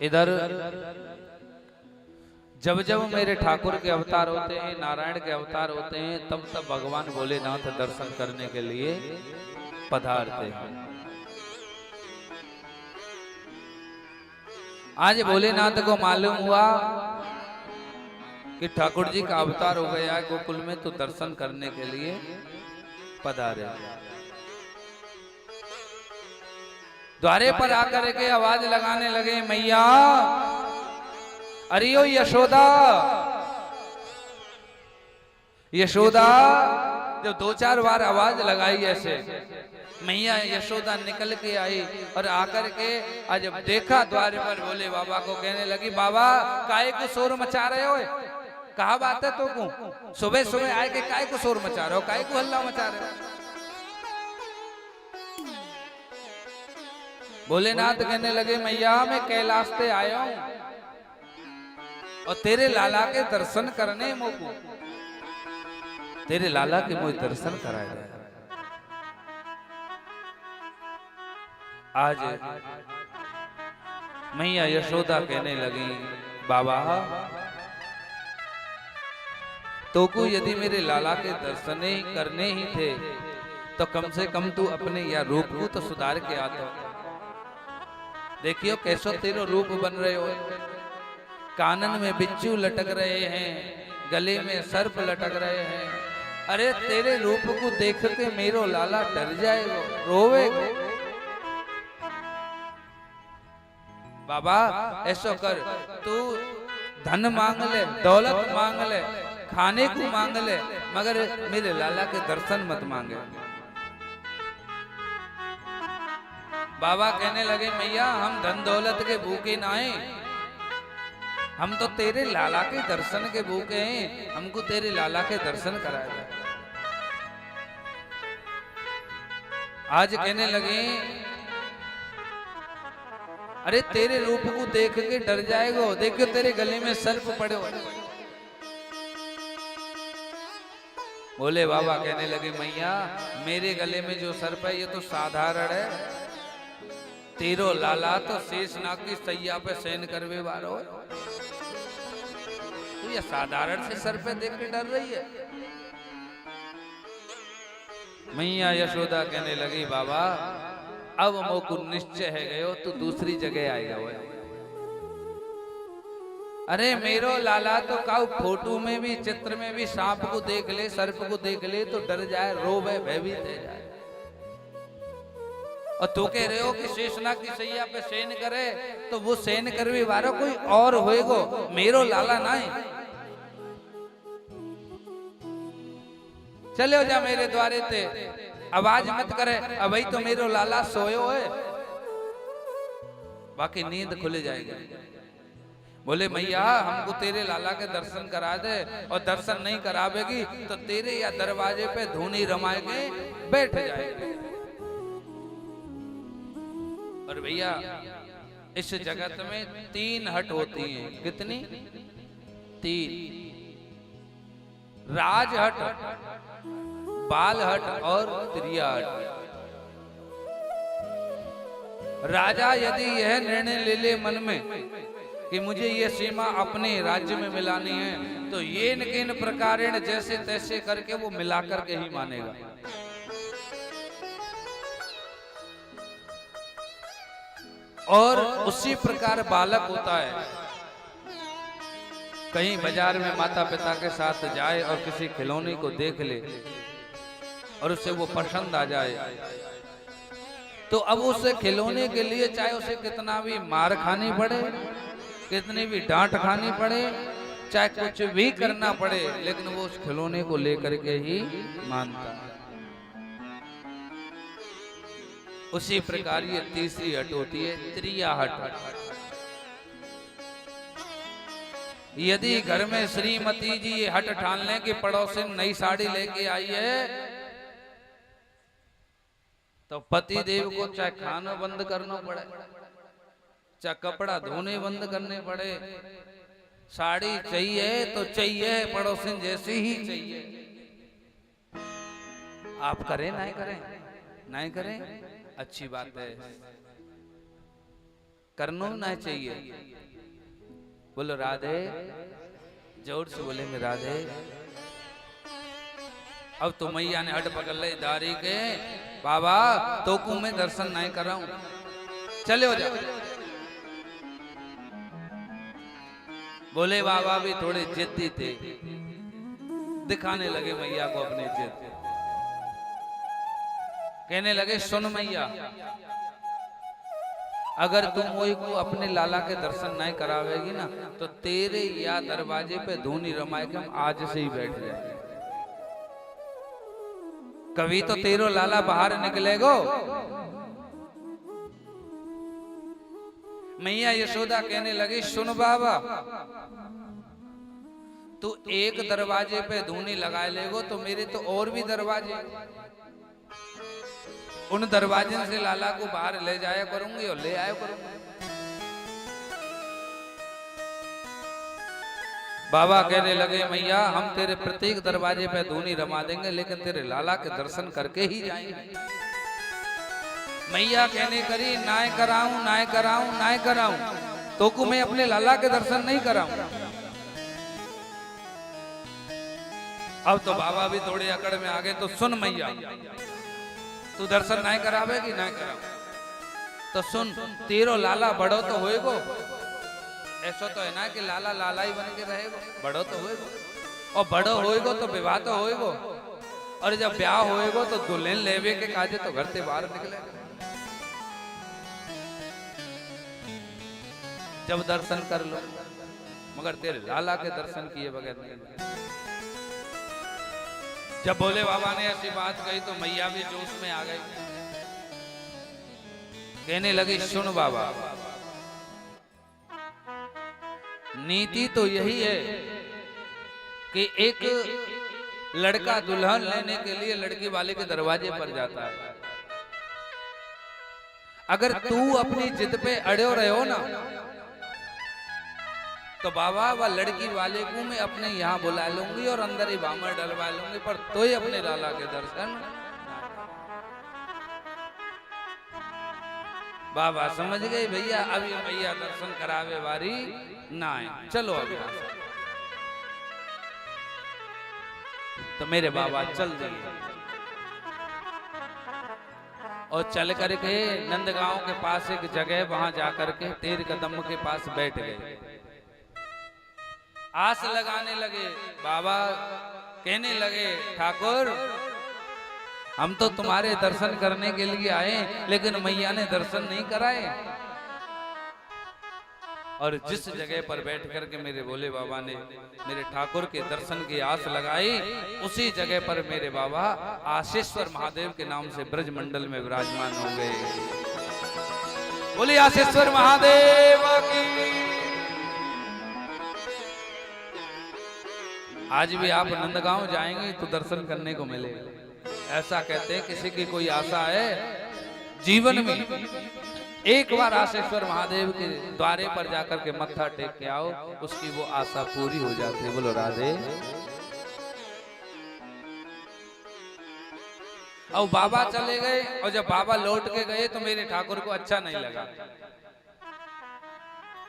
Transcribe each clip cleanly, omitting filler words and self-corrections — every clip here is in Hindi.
इधर जब जब मेरे ठाकुर के अवतार होते हैं, नारायण के अवतार होते हैं, तब तब भगवान भोलेनाथ दर्शन करने के लिए पधारते हैं। आज भोलेनाथ को मालूम हुआ कि ठाकुर जी का अवतार हो गया है गोकुल में, तो दर्शन करने के लिए पधारे। द्वारे पर आकर के आवाज लगाने लगे, मैया अरे ओ यशोदा, यशोदा। जब दो चार बार आवाज लगाई ऐसे, मैया यशोदा निकल के आई और आकर के आज जब देखा द्वार पर भोले बाबा को, कहने लगी, बाबा काहे को शोर मचा रहे हो? कहा बात है तो को सुबह सुबह आए के काहे को शोर मचा रहे हो, काहे को हल्ला मचा रहे हो? भोलेनाथ कहने लगे, मैया मैं कैलाश से आया हूं और तेरे लाला के दर्शन करने मोको, तेरे लाला के मुझे दर्शन कराए। आज मैया यशोदा कहने लगी, बाबा तो को यदि मेरे लाला के दर्शन करने ही थे तो कम से कम तू अपने या रूप को तो सुधार के आता। देखियो कैसो तेरो रूप बन रहे हो, कानन में बिच्छू लटक रहे हैं, गले में सर्प लटक रहे हैं। अरे तेरे रूप को देख के मेरो लाला डर जाएगा, रोवेगा। बाबा ऐसा कर, तू धन मांग ले, दौलत मांग ले, खाने को मांग ले, मगर मेरे लाला के दर्शन मत मांगे। बाबा कहने लगे, मैया हम धन दौलत के भूखे ना हैं, हम तो तेरे लाला के दर्शन के भूखे हैं, हमको तेरे लाला के दर्शन कराए। आज कहने लगे, अरे तेरे रूप को देख के डर जाएगो, देखो तेरे गले में सर्प पड़े हो। बोले बाबा कहने लगे, मैया मेरे गले में जो सर्प है ये तो साधारण है, तेरो लाला तो शेषनाग की सैया पे शयन करवे वालो है, तो ये साधारण से सर्प देख के डर रही है। मैया यशोदा कहने लगी, बाबा अब मोको निश्चय है गयो, तो दूसरी जगह आएगा वो। अरे मेरो लाला तो काउ फोटो में भी, चित्र में भी सांप को देख ले, सर्प को देख ले तो डर जाए, रोवे, भयभीत हो जाए। और तू कह रहे हो कि शेषनाग की सैया पे शयन करे, तो वो शयन करवे वाला कोई और होएगो, मेरो लाला नहीं। चले जा मेरे द्वारे ते, आवाज मत करे, अभी तो मेरो लाला सोयो है, बाकी नींद खुल जाएगी। बोले मैया हमको तेरे लाला के दर्शन करा दे, और दर्शन नहीं करावेगी तो तेरे या दरवाजे पे धूनी रमाएंगे, बैठ जाएंगे। और भैया इस जगत में 3 हट होती हैं, कितनी? 3, राज हट, बाल हट और त्रिया हट। राजा यदि यह निर्णय ले ले मन में कि मुझे ये सीमा अपने राज्य में मिलानी है, तो ये न किन प्रकारेण जैसे तैसे करके वो मिला करके ही मानेगा। और उसी प्रकार बालक होता है, कहीं बाजार में माता पिता के साथ जाए और किसी खिलौने को देख ले और उसे वो पसंद आ जाए, तो अब उसे खिलौने के लिए चाहे उसे कितना भी मार खानी पड़े, कितनी भी डांट खानी पड़े, चाहे कुछ भी करना पड़े, लेकिन वो उस खिलौने को लेकर के ही मानता है। उसी प्रकार ये तीसरी हट होती है, त्रिया हट। यदि घर में श्रीमती जी ये हट ठान लें कि पड़ोसिन नई साड़ी लेके आई है, तो पति देव को चाहे खाना बंद करना पड़े, चाहे कपड़ा धोने बंद करने पड़े, साड़ी चाहिए तो चाहिए, पड़ोसिन जैसी ही चाहिए। आप करें नहीं करें, नहीं करें अच्छी बात है, करना ना चाहिए। बोलो राधे, जोर से बोलेंगे राधे। अब तो मैया ने हट पकड़ ले दारी के, बाबा तो को मैं दर्शन नहीं कर रहा हूं, चले हो जा। बोले बाबा भी थोड़े जिद्दी थे, दिखाने लगे मैया को अपनी जिद। कहने लगे सुन मैया, अगर तुम वही को अपने लाला के दर्शन नहीं करावेगी ना तो तेरे या दरवाजे पे धूनी रमाए के हम आज से ही बैठ जाएंगे। कभी तो तेरो लाला बाहर निकलेगो। मैया यशोदा कहने लगी सुन बाबा, तू एक दरवाजे पे धूनी लगा लेगो तो मेरे तो और भी दरवाजे, उन दरवाजे से लाला को बाहर ले जाया करूंगी और ले आया करूंगी। बाबा कहने लगे मैया हम तेरे प्रत्येक दरवाजे पे धूनी रमा देंगे लेकिन तेरे लाला के दर्शन करके ही जाएंगे। मैया कहने करी नाय कराऊं नाय कराऊं नाय कराऊं, तो को मैं अपने लाला के दर्शन नहीं कराऊं। अब तो बाबा भी थोड़े अकड़ में आ गए। तो सुन मैया, तू दर्शन नहीं करावेगी नहीं कराओ तो सुन, तेरो लाला बड़ो तो होएगो, ऐसा तो है ना कि लाला लाला ही बन के रहेगो, बड़ो तो होएगो, और बड़ो होएगो तो विवाह तो होएगो, और जब ब्याह होएगो तो दुल्हन लेवे के काजे तो घर से बाहर निकलेगा। जब दर्शन कर लो, मगर तेरे लाला के दर्शन किए बगैर नहीं। जब भोले बाबा ने ऐसी बात कही तो मैया भी जोश में आ गई। कहने लगी सुन बाबा, नीति तो यही है कि एक लड़का दुल्हन लेने के लिए लड़की वाले के दरवाजे पर जाता है। अगर तू अपनी जिद पे अड़े रहे हो ना तो बाबा वह लड़की वाले को मैं अपने यहाँ बुला लूंगी और अंदर ही बामर डलवा लूंगी, पर तो ही अपने लाला के दर्शन। बाबा समझ गए भैया, अब ये भैया दर्शन करावे वारी ना है, चलो अभी। तो मेरे बाबा चल दिए और चल करके नंदगांव के पास एक जगह, वहां जाकर के तेर कदम के पास बैठ गए। आस लगाने लगे। बाबा कहने लगे ठाकुर हम तो तुम्हारे दर्शन करने के लिए आए लेकिन मैया ने दर्शन नहीं कराए। और जिस जगह पर बैठ करके मेरे भोले बाबा ने मेरे ठाकुर के दर्शन की आस लगाई, उसी जगह पर मेरे बाबा आशीश्वर महादेव के नाम से ब्रज मंडल में विराजमान हो गए। बोलिए आशीश्वर महादेव की। आज भी आप नंदगांव जाएंगे तो दर्शन करने को मिलेगा। ऐसा कहते हैं किसी की कोई आशा है जीवन में, एक बार आशीश्वर महादेव के द्वारे पर जाकर के मत्था टेक के आओ, उसकी वो आशा पूरी हो जाती है। बोलो राधे। और बाबा चले गए, और जब बाबा लौट के गए तो मेरे ठाकुर को अच्छा नहीं लगा।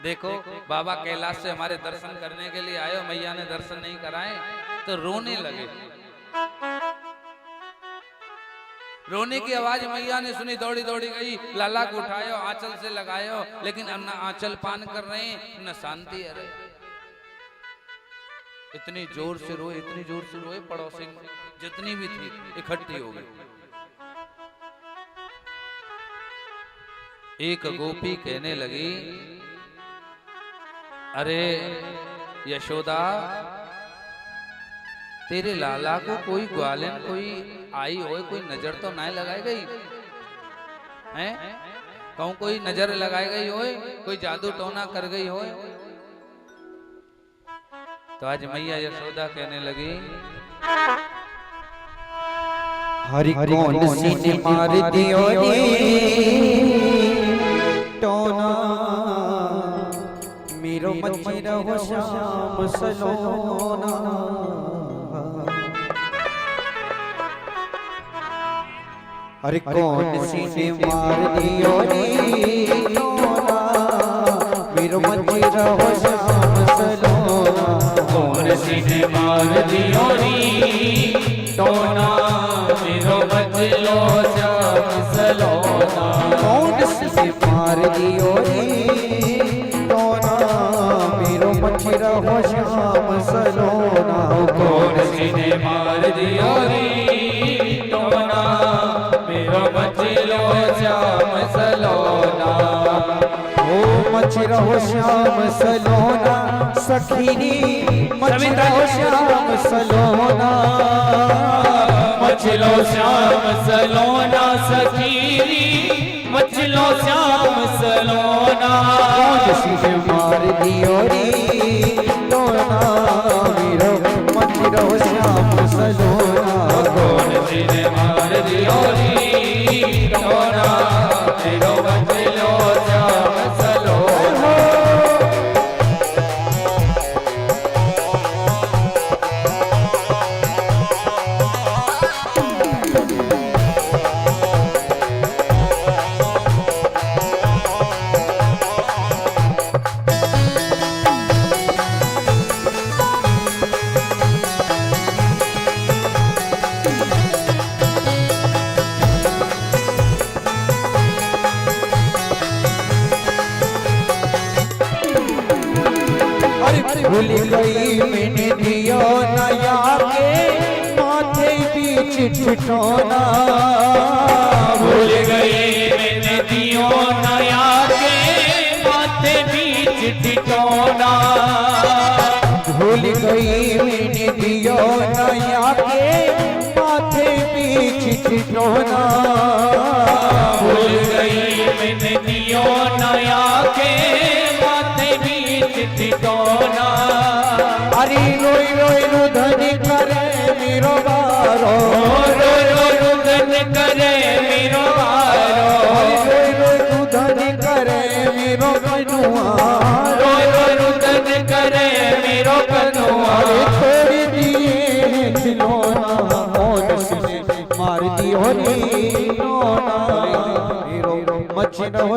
देखो बाबा कैलाश से हमारे दर्शन करने के लिए आए, मैया ने दर्शन नहीं कराए तो रोने लगे। रोने की आवाज मैया ने सुनी, दौड़ी दौड़ी गई, लाला को उठायो, आंचल से लगायो, लेकिन न आंचल पान कर रहे हैं न शांति। अरे इतनी जोर से रोए, इतनी जोर से रोए, पड़ोसी जितनी भी थी इकट्ठी हो गई। एक गोपी कहने लगी अरे यशोदा, तेरे लाला को कोई ग्वालिन कोई आई हो, कोई नजर तो नहीं लगाई गई है? कहूं कोई नजर लगाई गई हो, कोई जादू टोना कर गई हो? तो आज मैया यशोदा कहने लगी हरि कौन सी ने मार दियो टोना, मेरो मची रहो श्याम सलोना। हरि कौन सी ने मार दियो टोना, दियो री टोना मेरो बचलो श्याम सलोना कौन सी मार दियो रे टोना मेरो मछरा हो श्याम सलोना कौन सी ने मार दियो री टोना मेरो बचलो श्याम सलोना ओ मछरा हो श्याम सलोना सखीनी मछरा हो श्याम सलोना मछलो श्याम सलोना सखीरी मछलो श्याम सलोना किसी मार दियो रे टोना मेरो मछरा हो श्याम सलोना कौन सी ने मार दियो री टोना मेरो बचलो श्याम सलोना भूल गई मैंने दियो नया के माथे बीच ठिठोना भूल गई मैंने दियो नया के माथे बीच टिटोना भूल गई मैंने दियो नया के माथे बीच ठिठोना भूल गई मैंने दियो नया के माथे बीच टिटोना अरे रोई रोई रुधन करे मेरो बारो रोई रोई रुदन करे मेरो बारो रोई रोई रुधन करे मेरो कनुआ रोई रोई रुदन करे मेरो कनुआ छोड़ दिए खिलौना कौन सी मार दियो रे नोना मेरो मछनो